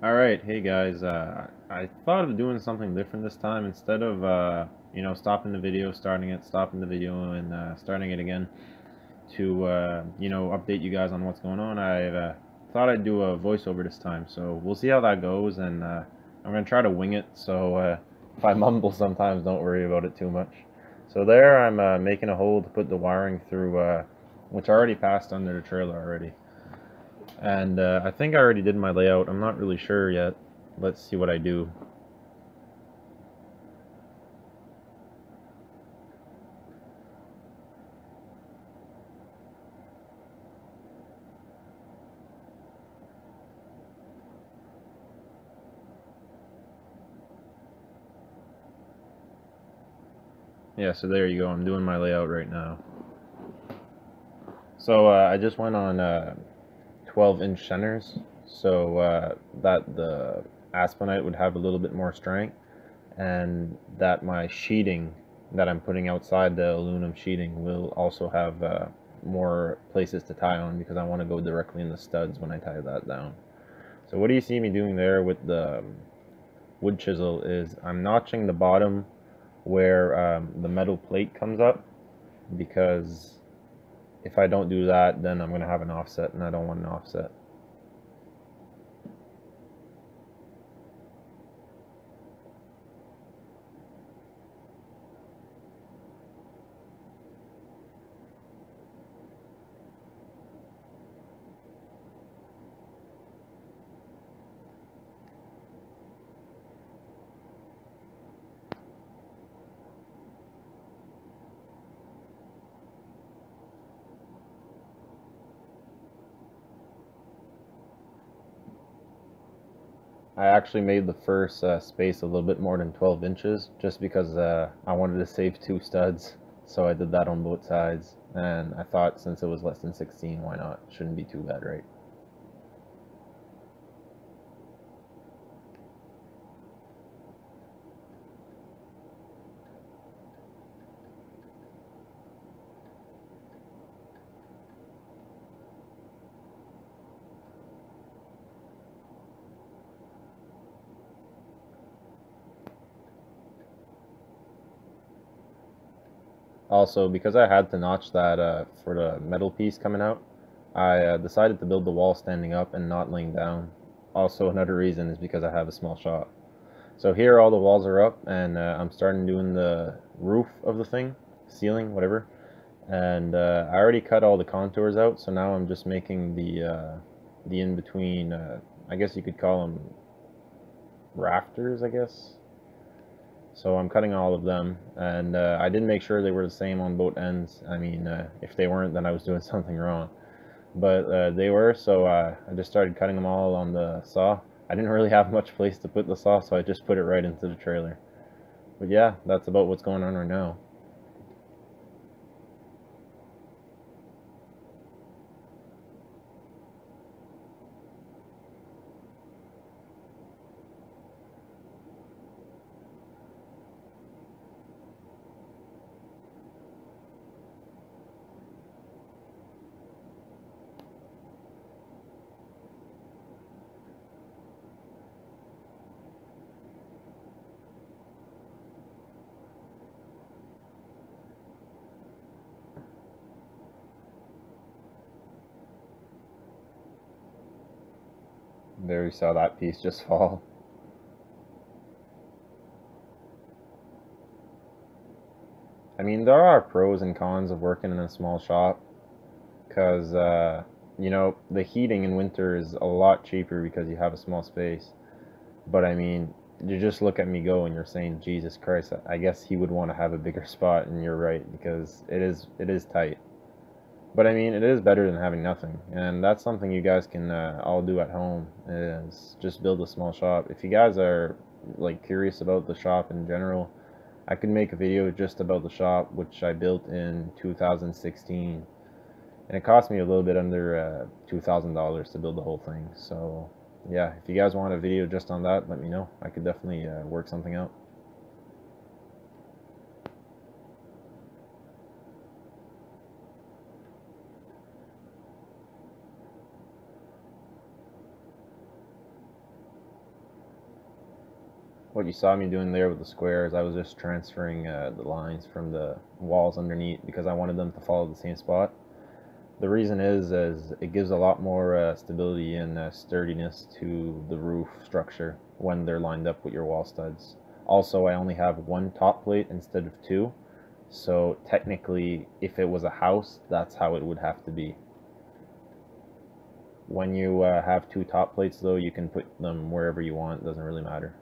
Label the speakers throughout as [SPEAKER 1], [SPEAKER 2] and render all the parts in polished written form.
[SPEAKER 1] Alright, hey guys, I thought of doing something different this time. Instead of, stopping the video, starting it, stopping the video, and starting it again to, update you guys on what's going on. I thought I'd do a voiceover this time, so we'll see how that goes, and I'm going to try to wing it, so if I mumble sometimes, don't worry about it too much. So there, I'm making a hole to put the wiring through, which I already passed under the trailer already. And I think I already did my layout. I'm not really sure yet. Let's see what I do. Yeah, so there you go. I'm doing my layout right now. So I just went on 12-inch centers so that the aspenite would have a little bit more strength, and that my sheeting that I'm putting outside the aluminum sheeting will also have more places to tie on, because I want to go directly in the studs when I tie that down. So what do you see me doing there with the wood chisel is I'm notching the bottom where the metal plate comes up, because if I don't do that, then I'm going to have an offset, and I don't want an offset. I actually made the first space a little bit more than 12 inches just because I wanted to save two studs, so I did that on both sides, and I thought since it was less than 16, why not? Shouldn't be too bad, right? Also, because I had to notch that for the metal piece coming out, I decided to build the wall standing up and not laying down. Also, another reason is because I have a small shop. So here all the walls are up, and I'm starting doing the roof of the thing, ceiling, whatever. And I already cut all the contours out, so now I'm just making the in-between, I guess you could call them rafters, I guess. So I'm cutting all of them, and I did make sure they were the same on both ends. I mean, if they weren't, then I was doing something wrong. But they were, so I just started cutting them all on the saw. I didn't really have much place to put the saw, so I just put it right into the trailer. But yeah, that's about what's going on right now. There you saw that piece just fall. I mean, there are pros and cons of working in a small shop, because the heating in winter is a lot cheaper because you have a small space. But I mean, you just look at me go and you're saying, Jesus Christ, I guess he would want to have a bigger spot, and you're right, because it is tight. But I mean, it is better than having nothing, and that's something you guys can all do at home, is just build a small shop. If you guys are like curious about the shop in general, I could make a video just about the shop, which I built in 2016, and it cost me a little bit under $2,000 to build the whole thing. So yeah, if you guys want a video just on that, let me know. I could definitely work something out. what you saw me doing there with the squares, I was just transferring the lines from the walls underneath because I wanted them to follow the same spot. The reason is it gives a lot more stability and sturdiness to the roof structure when they're lined up with your wall studs. Also, I only have one top plate instead of two, so technically, if it was a house, that's how it would have to be. When you have two top plates, though, you can put them wherever you want. It doesn't really matter.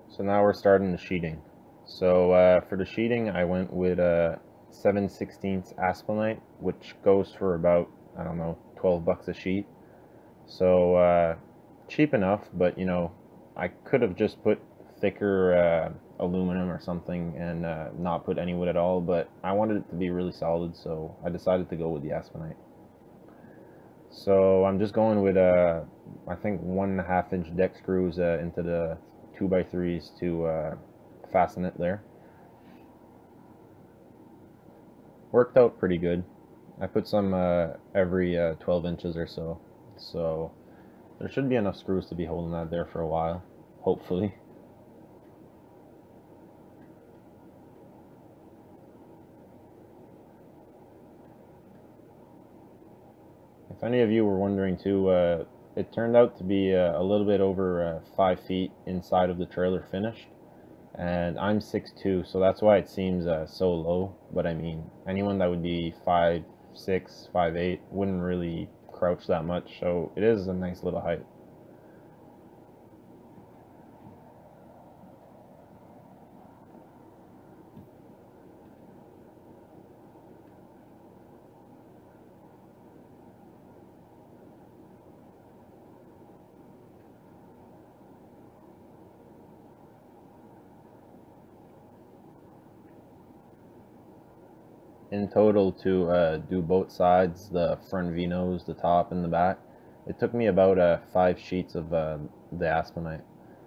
[SPEAKER 1] So now we're starting the sheeting. So for the sheeting, I went with a 7/16 Aspenite, which goes for about, I don't know, 12 bucks a sheet. So cheap enough, but you know, I could have just put thicker aluminum or something and not put any wood at all, but I wanted it to be really solid, so I decided to go with the Aspenite. So I'm just going with I think 1.5 inch deck screws into the 2x3s to fasten it there. Worked out pretty good. I put some every 12 inches or so, so there should be enough screws to be holding that there for a while, hopefully. If any of you were wondering too, it turned out to be a little bit over 5 feet inside of the trailer finished, and I'm 6'2", so that's why it seems so low. But I mean, anyone that would be 5'6", 5'8" wouldn't really crouch that much, so it is a nice little height. In total, to do both sides, the front V-nose, the top and the back, it took me about 5 sheets of the Aspenite.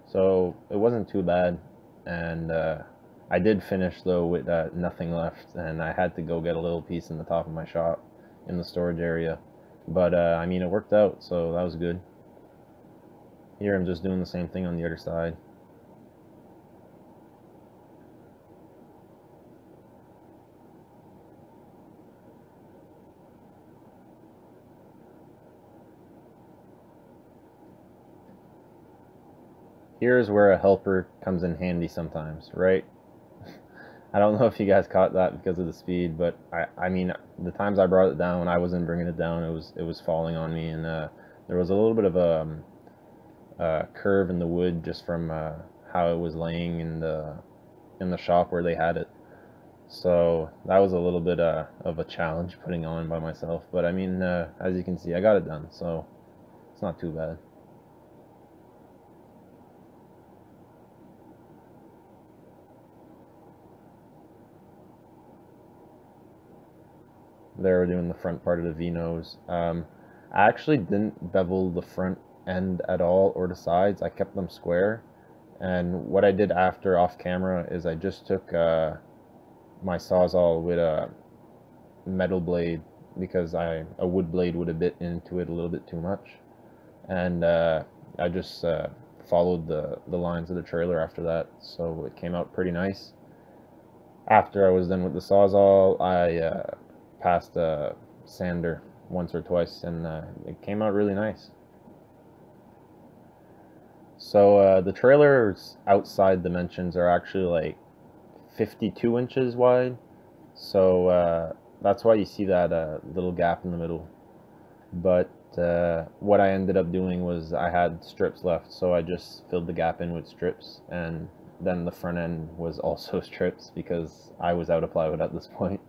[SPEAKER 1] So it wasn't too bad, and I did finish though with nothing left, and I had to go get a little piece in the top of my shop in the storage area. But I mean, it worked out, so that was good. Here I'm just doing the same thing on the other side. Here's where a helper comes in handy sometimes, right? I don't know if you guys caught that because of the speed, but I mean, the times I brought it down, I wasn't bringing it down. It was falling on me, and there was a little bit of a curve in the wood just from how it was laying in the shop where they had it. So that was a little bit of a challenge putting on by myself. But I mean, as you can see, I got it done, so it's not too bad. There we're doing the front part of the V-nose. I actually didn't bevel the front end at all or the sides. I kept them square. And what I did after off camera is I just took my Sawzall with a metal blade because a wood blade would have bit into it a little bit too much. And I just followed the lines of the trailer after that. So it came out pretty nice. After I was done with the Sawzall, I passed a sander once or twice, and it came out really nice. So the trailer's outside dimensions are actually like 52 inches wide, so that's why you see that little gap in the middle. But what I ended up doing was I had strips left, so I just filled the gap in with strips, and then the front end was also strips because I was out of plywood at this point.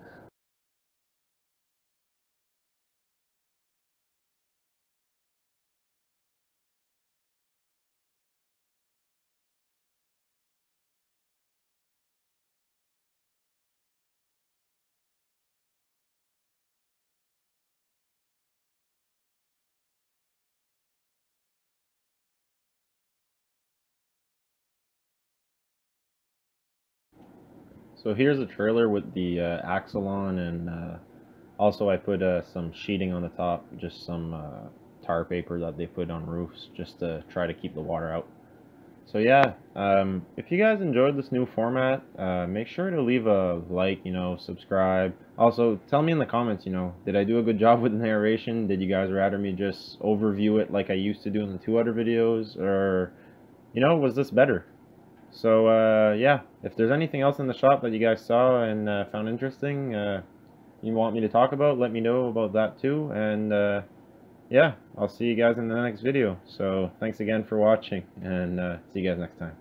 [SPEAKER 1] So here's a trailer with the axle on, and also I put some sheeting on the top, just some tar paper that they put on roofs just to try to keep the water out. So yeah, if you guys enjoyed this new format, make sure to leave a like, subscribe. Also, tell me in the comments, did I do a good job with the narration? Did you guys rather me just overview it like I used to do in the 2 other videos? Or, was this better? So yeah, if there's anything else in the shop that you guys saw and found interesting, you want me to talk about, let me know about that too. And yeah, I'll see you guys in the next video. So thanks again for watching, and see you guys next time.